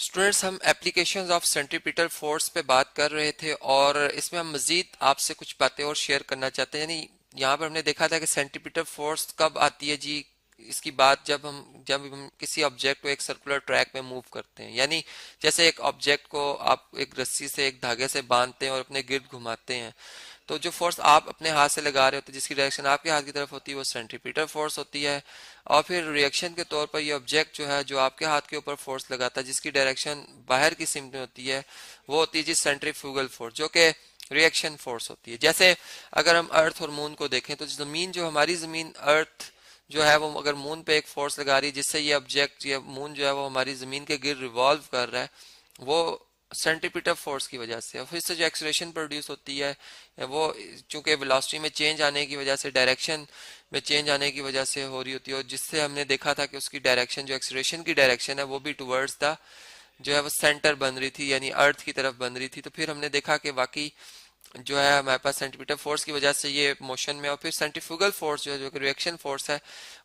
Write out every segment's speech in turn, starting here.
Students, हम applications of centripetal force पे बात कर रहे थे और इसमें हम मजीद आपसे कुछ बातें और शेयर करना चाहते हैं। यानी यहाँ पर हमने देखा था कि सेंट्रीपिटल फोर्स कब आती है जी। इसकी बात जब हम किसी ऑब्जेक्ट को एक सर्कुलर ट्रैक में मूव करते हैं, यानी जैसे एक ऑब्जेक्ट को आप एक रस्सी से एक धागे से बांधते हैं और अपने गिर्द घुमाते हैं, तो जो फोर्स आप अपने हाथ से लगा रहे होते हैं, जिसकी डायरेक्शन आपके हाथ की तरफ होती है, वो सेंट्रीपिटल फोर्स होती है। और फिर रिएक्शन के तौर पर ये ऑब्जेक्ट जो है, जो आपके हाथ के ऊपर फोर्स लगाता है, जिसकी डायरेक्शन बाहर की सिमत में होती है, वो होती है जी सेंट्रीफ्यूगल फोर्स, जो कि रिएक्शन फोर्स होती है। जैसे अगर हम अर्थ और मून को देखें, तो जमीन जो हमारी जमीन अर्थ जो है, वो अगर मून पे एक फोर्स लगा रही है, जिससे ये ऑब्जेक्ट, ये मून जो है वो हमारी जमीन के गिर्द रिवॉल्व कर रहा है, वो सेंट्रीपिटल फोर्स की वजह से। और फिर से जो एक्सीलरेशन प्रोड्यूस होती है, वो चूंकि वेलोसिटी में चेंज आने की वजह से, डायरेक्शन में चेंज आने की वजह से हो रही होती है, और जिससे हमने देखा था कि उसकी डायरेक्शन, जो एक्सीलरेशन की डायरेक्शन है, वो भी टुवर्ड्स द जो है वो सेंटर बन रही थी, यानी अर्थ की तरफ बन रही थी। तो फिर हमने देखा कि वाकई जो है हमारे पास सेंटीमीटर फोर्स की वजह से ये मोशन में, और फिर सेंट्रीफ्यूगल फोर्स जो है, जो रिएक्शन फोर्स है,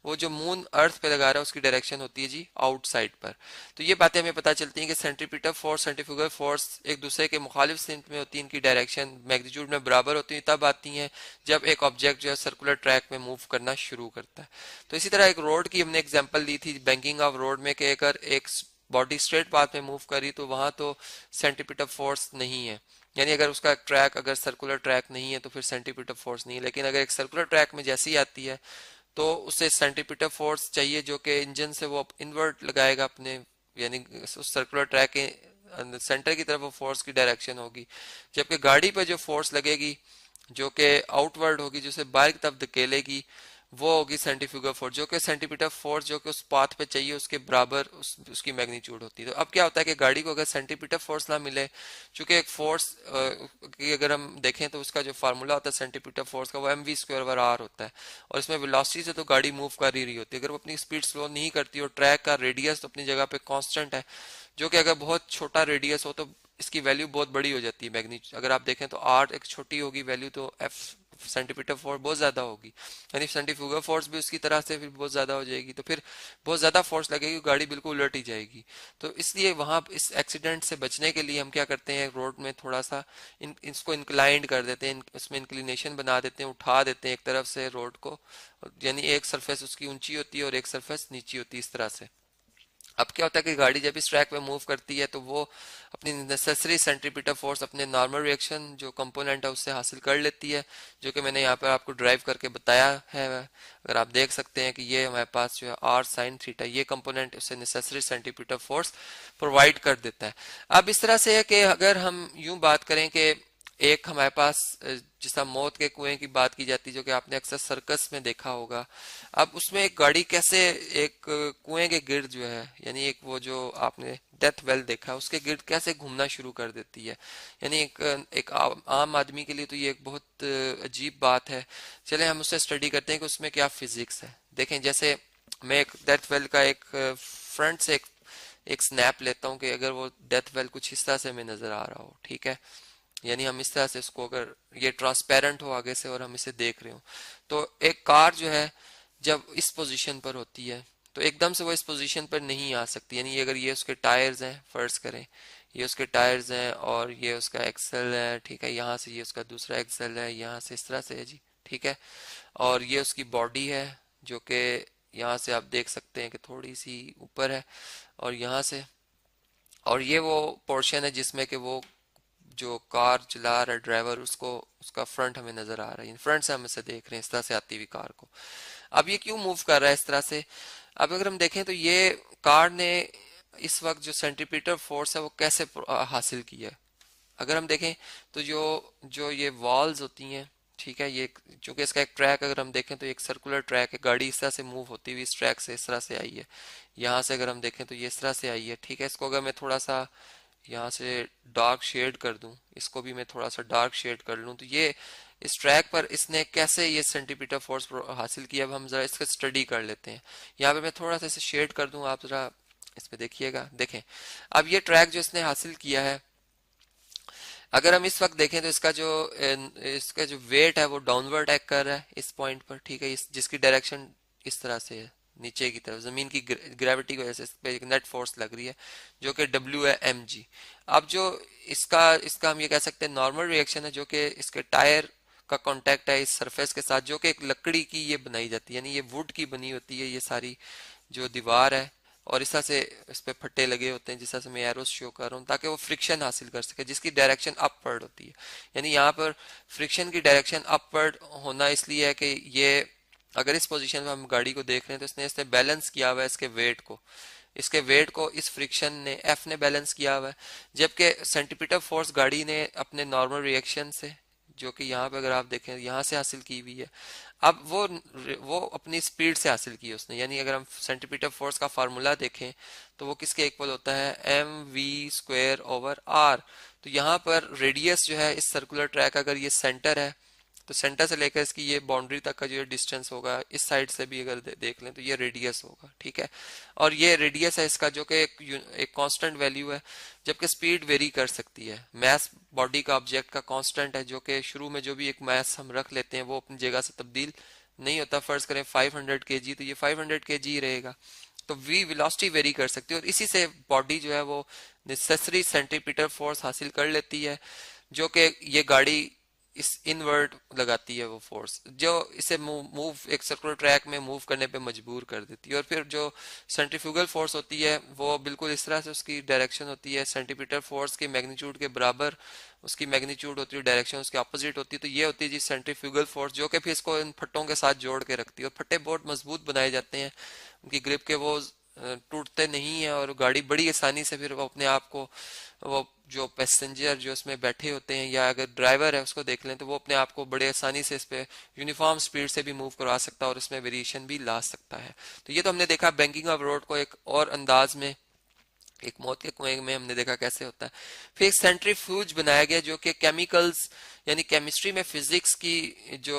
वो जो मून अर्थ पे लगा रहा है, उसकी डायरेक्शन होती है जी आउटसाइड पर। तो ये बातें हमें पता चलती हैं कि सेंट्रीपिटल फोर्स, सेंट्रीफ्यूगल फोर्स एक दूसरे के मुखालिफ सिमत में होती है, इनकी डायरेक्शन मैग्नीट्यूड में बराबर होती है, तब आती हैं जब एक ऑब्जेक्ट जो है सर्कुलर ट्रैक में मूव करना शुरू करता है। तो इसी तरह एक रोड की हमने एग्जाम्पल ली थी बैंकिंग ऑफ रोड में, कि अगर एक बॉडी स्ट्रेट पाथ में मूव करी, तो वहां तो सेंटीमीटर फोर्स नहीं है। यानी अगर उसका ट्रैक, अगर सर्कुलर ट्रैक नहीं है, तो फिर सेंटीमीटर फोर्स नहीं है। लेकिन अगर एक सर्कुलर ट्रैक में जैसे ही आती है, तो उसे सेंटीमीटर फोर्स चाहिए, जो कि इंजन से वो इनवर्ट लगाएगा अपने, यानी उस सर्कुलर ट्रैक के सेंटर की तरफ वो फोर्स की डायरेक्शन होगी। जबकि गाड़ी पे जो फोर्स लगेगी, जो कि आउटवर्ड होगी, जो उसे बाहर की तरफ धकेलेगी, वो होगी सेंटीफ्यूगल फोर्स, जो कि सेंटीमीटर फोर्स जो कि उस पाथ पे चाहिए उसके बराबर उसकी मैग्नीट्यूड होती है। तो अब क्या होता है कि गाड़ी को अगर सेंटीमीटर फोर्स ना मिले, चूंकि एक फोर्स की अगर हम देखें तो उसका जो फार्मूला होता है सेंटीमीटर फोर्स का, वो mv²/r होता है, और इसमें वेलोसिटी से तो गाड़ी मूव कर ही रही होती है। अगर वो अपनी स्पीड स्लो नहीं करती और ट्रैक का रेडियस तो अपनी जगह पे कांस्टेंट है, जो कि अगर बहुत छोटा रेडियस हो तो इसकी वैल्यू बहुत बड़ी हो जाती है मैग्नीट्यूड। अगर आप देखें तो आर एक छोटी होगी वैल्यू, तो एफ सेंटीमीटर फोर्स बहुत ज्यादा होगी, यानी सेंटीफ्यूगल फोर्स भी उसकी तरह से फिर बहुत ज्यादा हो जाएगी। तो फिर बहुत ज्यादा फोर्स लगेगी, गाड़ी बिल्कुल उलट ही जाएगी। तो इसलिए वहां इस एक्सीडेंट से बचने के लिए हम क्या करते हैं, रोड में थोड़ा सा इसको इंक्लाइंड कर देते हैं, उसमें इंक्लिनेशन बना देते हैं, उठा देते हैं एक तरफ से रोड को, यानी एक सरफेस उसकी ऊंची होती है और एक सरफेस नीची होती है, इस तरह से। अब क्या होता है कि गाड़ी जब इस ट्रैक पे मूव करती है, तो वो अपनी नेसेसरी सेंट्रीपिटल फोर्स अपने नॉर्मल रिएक्शन जो कंपोनेंट है उससे हासिल कर लेती है, जो कि मैंने यहाँ पर आपको ड्राइव करके बताया है। अगर आप देख सकते हैं कि ये हमारे पास जो है आर साइन थीटा, ये कंपोनेंट उससे नेसेसरी सेंट्रीपिटल फोर्स प्रोवाइड कर देता है। अब इस तरह से है कि अगर हम यूं बात करें कि एक हमारे पास जिस मौत के कुएं की बात की जाती है, जो कि आपने अक्सर सर्कस में देखा होगा। अब उसमें एक गाड़ी कैसे एक कुएं के गिर्द जो है, यानी एक वो जो आपने डेथ वेल देखा, उसके गिर्द कैसे घूमना शुरू कर देती है। यानी एक आम आदमी के लिए तो ये एक बहुत अजीब बात है। चले हम उससे स्टडी करते हैं कि उसमें क्या फिजिक्स है। देखें, जैसे मैं एक डेथ वेल का एक फ्रंट से एक स्नैप लेता हूँ कि अगर वो डेथ वेल कुछ इस तरह से हमें नजर आ रहा हो, ठीक है, यानी हम इस तरह से इसको, अगर ये ट्रांसपेरेंट हो आगे से और हम इसे देख रहे हो, तो एक कार जो है जब इस पोजीशन पर होती है, तो एकदम से वो इस पोजीशन पर नहीं आ सकती। यानी अगर ये उसके टायर्स हैं, फर्ज करें ये उसके टायर्स हैं और ये उसका एक्सल है, ठीक है, यहाँ से ये उसका दूसरा एक्सल है, यहाँ से इस तरह से है जी, ठीक है, और ये उसकी बॉडी है, जो कि यहाँ से आप देख सकते हैं कि थोड़ी सी ऊपर है, और यहाँ से, और ये वो पोर्शन है जिसमें कि वो जो कार चला रहा है ड्राइवर, उसको उसका फ्रंट हमें नजर आ रहा है, फ्रंट से हम इसे देख रहे हैं इस तरह से आती हुई कार को। अब ये क्यों मूव कर रहा है इस तरह से। अब अगर हम देखें तो ये कार ने इस वक्त जो सेंट्रीपिटल फोर्स है वो कैसे हासिल किया है। अगर हम देखें तो जो जो ये वॉल्स होती हैं, ठीक है, ये चूंकि इसका एक ट्रैक अगर हम देखें तो एक सर्कुलर ट्रैक है, गाड़ी इस तरह से मूव होती हुई इस ट्रैक से इस तरह से आई है, यहाँ से अगर हम देखें तो ये इस तरह से आई है, ठीक है। इसको अगर मैं थोड़ा सा यहाँ से डार्क शेड कर दूं, इसको भी मैं थोड़ा सा डार्क शेड कर लूं, तो ये इस ट्रैक पर इसने कैसे ये सेंटीमीटर फोर्स हासिल किया, अब हम जरा इसका स्टडी कर लेते हैं। यहाँ पे मैं थोड़ा सा इसे शेड कर दूं, आप जरा इस पे देखिएगा। देखें, अब ये ट्रैक जो इसने हासिल किया है, अगर हम इस वक्त देखें तो इसका जो वेट है वो डाउनवर्ड एक्ट कर रहा है इस पॉइंट पर, ठीक है, जिसकी डायरेक्शन इस तरह से है, नीचे की तरफ जमीन की ग्रेविटी की वजह से इस पे एक नेट फोर्स लग रही है जो कि डब्ल्यू है एम जी। अब जो इसका इसका हम ये कह सकते हैं नॉर्मल रिएक्शन है जो कि इसके टायर का कांटेक्ट है इस सरफेस के साथ, जो कि एक लकड़ी की ये बनाई जाती है, यानी ये वुड की बनी होती है ये सारी जो दीवार है, और इस तरह से इस पे फट्टे लगे होते हैं जिस तरह से मैं एरोस शो कर रहा हूँ, ताकि वो फ्रिक्शन हासिल कर सके जिसकी डायरेक्शन अपवर्ड होती है। यानी यहाँ पर फ्रिक्शन की डायरेक्शन अपवर्ड होना इसलिए है कि ये अगर इस पोजीशन में हम गाड़ी को देख रहे हैं तो इसने बैलेंस किया हुआ है इसके वेट को इस फ्रिक्शन ने एफ ने बैलेंस किया हुआ है, जबकि सेंटीपीटल फोर्स गाड़ी ने अपने नॉर्मल रिएक्शन से, जो कि यहाँ पे अगर आप देखें यहाँ से हासिल की हुई है, अब वो अपनी स्पीड से हासिल की है उसने। यानी अगर हम सेंटीपीटल फोर्स का फार्मूला देखें तो वो किसके इक्वल होता है, M V square over R. तो यहाँ पर रेडियस जो है इस सर्कुलर ट्रैक, अगर ये सेंटर है तो सेंटर से लेकर इसकी ये बाउंड्री तक का जो डिस्टेंस होगा, इस साइड से भी अगर देख लें तो ये रेडियस होगा, ठीक है। और ये रेडियस है इसका जो कि एक कांस्टेंट वैल्यू है, जबकि स्पीड वेरी कर सकती है। मास बॉडी का ऑब्जेक्ट का कांस्टेंट है, जो कि शुरू में जो भी एक मास हम रख लेते हैं वो अपनी जगह से तब्दील नहीं होता। फर्ज करें 500 केजी, तो ये 500 केजी ही रहेगा। तो वी वेलोसिटी वेरी कर सकती है और इसी से बॉडी जो है वो नेसेसरी सेंटीपीटल फोर्स हासिल कर लेती है, जो कि ये गाड़ी इस इनवर्ट लगाती है वो फोर्स, जो इसे मूव एक सर्कुलर ट्रैक में मूव करने पे मजबूर कर देती है। और फिर जो सेंट्रीफ्यूगल फोर्स होती है वो बिल्कुल इस तरह से उसकी डायरेक्शन होती है सेंटीपीटल फोर्स के मैग्नीट्यूड के बराबर, उसकी मैग्नीट्यूड होती है, डायरेक्शन उसके ऑपोजिट होती है। तो ये होती है जी सेंट्रीफ्यूगल फोर्स, जो कि फिर इसको इन फट्टों के साथ जोड़ के रखती है। और फट्टे बहुत मजबूत बनाए जाते हैं, उनकी ग्रिप के वो टूटते नहीं है और गाड़ी बड़ी आसानी से फिर वो अपने आप को, वो जो पैसेंजर जो इसमें बैठे होते हैं या अगर ड्राइवर है उसको देख लें तो वो अपने आप को बड़े आसानी से इस पे यूनिफॉर्म स्पीड से भी मूव करवा सकता है और इसमें वेरिएशन भी ला सकता है। तो ये तो हमने देखा बैंकिंग ऑफ रोड को एक और अंदाज में, एक मौत के कुएं में हमने देखा कैसे होता है। फिर एक सेंट्रीफ्यूज बनाया गया जो कि केमिकल्स यानी केमिस्ट्री में फिजिक्स की जो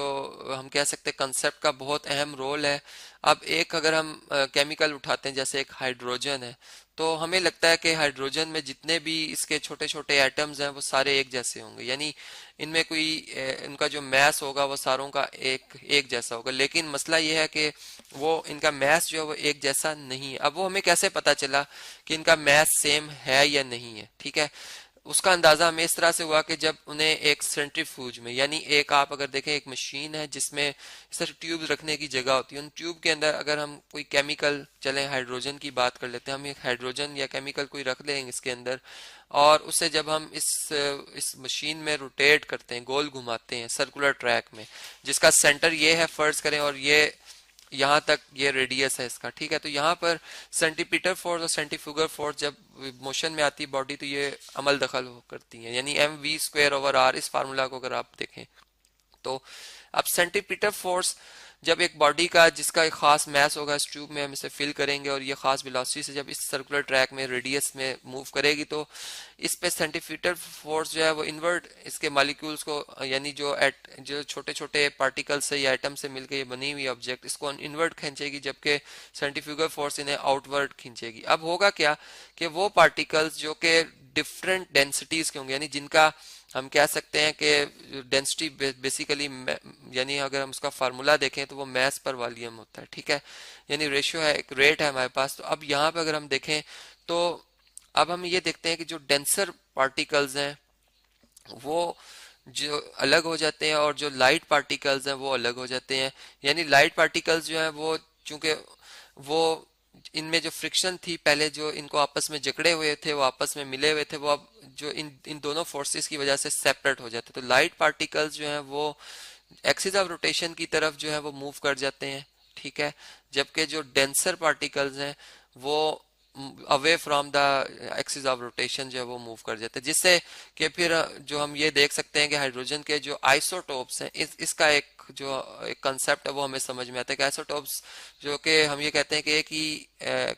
हम कह सकते हैं कंसेप्ट का बहुत अहम रोल है। अब एक अगर हम केमिकल उठाते हैं जैसे एक हाइड्रोजन है, तो हमें लगता है कि हाइड्रोजन में जितने भी इसके छोटे छोटे एटम्स हैं वो सारे एक जैसे होंगे, यानी इनमें कोई इनका जो मैस होगा वो सारों का एक एक जैसा होगा। लेकिन मसला ये है कि वो इनका मैस जो है वो एक जैसा नहीं है। अब वो हमें कैसे पता चला कि इनका मैस सेम है या नहीं है, ठीक है। उसका अंदाजा हमें इस तरह से हुआ कि जब उन्हें एक सेंट्रीफ्यूज में, यानी एक आप अगर देखें एक मशीन है जिसमें इस तरह ट्यूब रखने की जगह होती है, उन ट्यूब के अंदर अगर हम कोई केमिकल, चले हाइड्रोजन की बात कर लेते हैं, हम एक हाइड्रोजन या केमिकल कोई रख लेंगे इसके अंदर, और उसे जब हम इस मशीन में रोटेट करते हैं, गोल घुमाते हैं सर्कुलर ट्रैक में, जिसका सेंटर ये है फर्ज करें और ये यहाँ तक ये रेडियस है इसका, ठीक है। तो यहाँ पर सेंटीपीटल फोर्स और सेंटीफ्यूगल फोर्स जब मोशन में आती है बॉडी तो ये अमल दखल करती है, यानी M V square over R, इस फार्मूला को अगर आप देखें तो अब सेंटीपीटल फोर्स जब एक बॉडी का जिसका एक खास मैस होगा इस ट्यूब में हम इसे फिल करेंगे और ये खास वेलोसिटी से जब इस सर्कुलर ट्रैक में रेडियस में मूव करेगी तो इस पे सेंटीपीटल फोर्स जो है वो इन्वर्ट इसके मॉलिक्यूल्स को, यानी जो छोटे छोटे पार्टिकल्स से या एटम से मिलकर ये बनी हुई ऑब्जेक्ट, इसको इन्वर्ट खींचेगी, जबकि सेंटीफ्यूगल फोर्स इन्हें आउटवर्ड खींचेगी। अब होगा क्या कि वो पार्टिकल्स जो कि डिफरेंट डेंसिटीज के होंगे, यानी जिनका हम कह सकते हैं कि डेंसिटी बेसिकली, यानी अगर हम उसका फार्मूला देखें तो वो मैस पर वॉल्यूम होता है, ठीक है। यानी रेशियो है, एक रेट है हमारे पास। तो अब यहाँ पे अगर हम देखें तो अब हम ये देखते हैं कि जो डेंसर पार्टिकल्स हैं वो जो अलग हो जाते हैं और जो लाइट पार्टिकल्स हैं वो अलग हो जाते हैं। यानी लाइट पार्टिकल्स जो हैं वो चूंकि वो इनमें जो फ्रिक्शन थी पहले, जो इनको आपस में जकड़े हुए थे वो आपस में मिले हुए थे, वो अब जो इन दोनों फोर्सेस की वजह से सेपरेट हो जाते। तो लाइट पार्टिकल्स जो हैं वो एक्सिस ऑफ रोटेशन की तरफ जो है वो मूव कर जाते हैं, ठीक है। जबकि जो डेंसर पार्टिकल्स हैं वो away from the axis of rotation जो है वो मूव कर जाते हैं, जिससे कि फिर जो हम ये देख सकते हैं कि हाइड्रोजन के जो आइसोटोप्स हैं इसका एक जो एक कंसेप्ट है वो हमें समझ में आता है कि आइसोटोप्स जो कि हम ये कहते हैं कि एक ही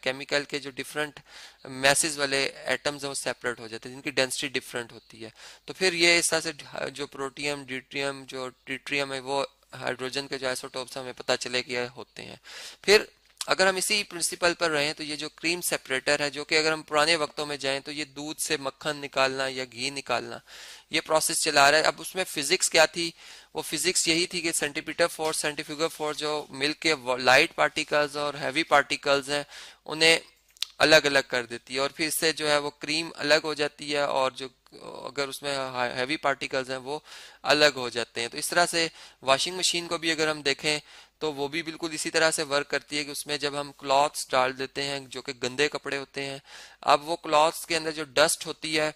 केमिकल के जो डिफरेंट मैसेज वाले एटम्स हैं वो सेपरेट हो जाते हैं, जिनकी डेंसिटी डिफरेंट होती है। तो फिर ये इस तरह से जो प्रोटियम, ड्यूट्रियम, जो ट्रिटियम है, वो हाइड्रोजन के जो आइसोटोप्स हमें पता चले कि होते हैं। फिर अगर हम इसी प्रिंसिपल पर रहें तो ये जो क्रीम सेपरेटर है, जो कि अगर हम पुराने वक्तों में जाएं तो ये दूध से मक्खन निकालना या घी निकालना, ये प्रोसेस चला रहा है। अब उसमें फिजिक्स क्या थी? वो फिजिक्स यही थी कि सेंटीपीटर फोर्स, सेंट्रीफ्यूगल फोर्स जो मिलके लाइट पार्टिकल्स और हैवी पार्टिकल्स हैं उन्हें अलग अलग कर देती है, और फिर इससे जो है वो क्रीम अलग हो जाती है, और जो अगर उसमें हैवी पार्टिकल्स हैं वो अलग हो जाते हैं। तो इस तरह से वॉशिंग मशीन को भी अगर हम देखें तो वो भी बिल्कुल इसी तरह से वर्क करती है कि उसमें जब हम क्लॉथ्स डाल देते हैं जो कि गंदे कपड़े होते हैं, अब वो क्लॉथ्स के अंदर जो डस्ट होती है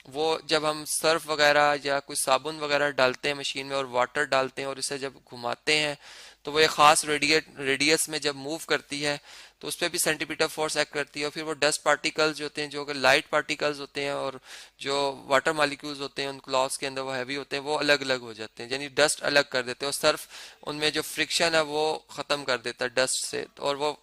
वो जब हम सर्फ वगैरह या कोई साबुन वगैरह डालते हैं मशीन में और वाटर डालते हैं और इसे जब घुमाते हैं तो वो एक खास रेडियस में जब मूव करती है तो उस पर भी सेंटीमीटर फोर्स एक्ट करती है, और फिर वो डस्ट पार्टिकल्स जो होते हैं, जो अगर लाइट पार्टिकल्स होते हैं और जो वाटर मॉलिक्यूल्स होते हैं उन क्लॉथ्स के अंदर वो हैवी होते हैं, वो अलग अलग हो जाते हैं, यानी डस्ट अलग कर देते हैं, और सर्फ उनमें जो फ्रिक्शन है वो खत्म कर देता है डस्ट से, और वो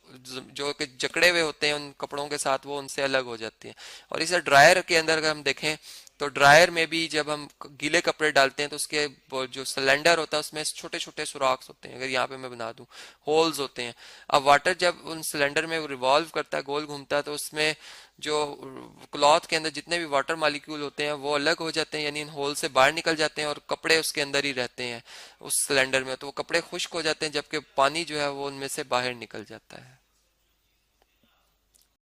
जो कि जकड़े हुए होते हैं उन कपड़ों के साथ वो उनसे अलग हो जाती हैं। और इसे ड्रायर के अंदर अगर हम देखें तो ड्रायर में भी जब हम गीले कपड़े डालते हैं तो उसके जो सिलेंडर होता है उसमें छोटे छोटे सुराख होते हैं, अगर यहाँ पे मैं बना दूं होल्स होते हैं। अब वाटर जब उन सिलेंडर में रिवॉल्व करता है, गोल घूमता है, तो उसमें जो क्लॉथ के अंदर जितने भी वाटर मॉलिक्यूल होते हैं वो अलग हो जाते हैं, यानी इन होल से बाहर निकल जाते हैं और कपड़े उसके अंदर ही रहते हैं उस सिलेंडर में, तो वो कपड़े खुश्क हो जाते हैं जबकि पानी जो है वो उनमें से बाहर निकल जाता है।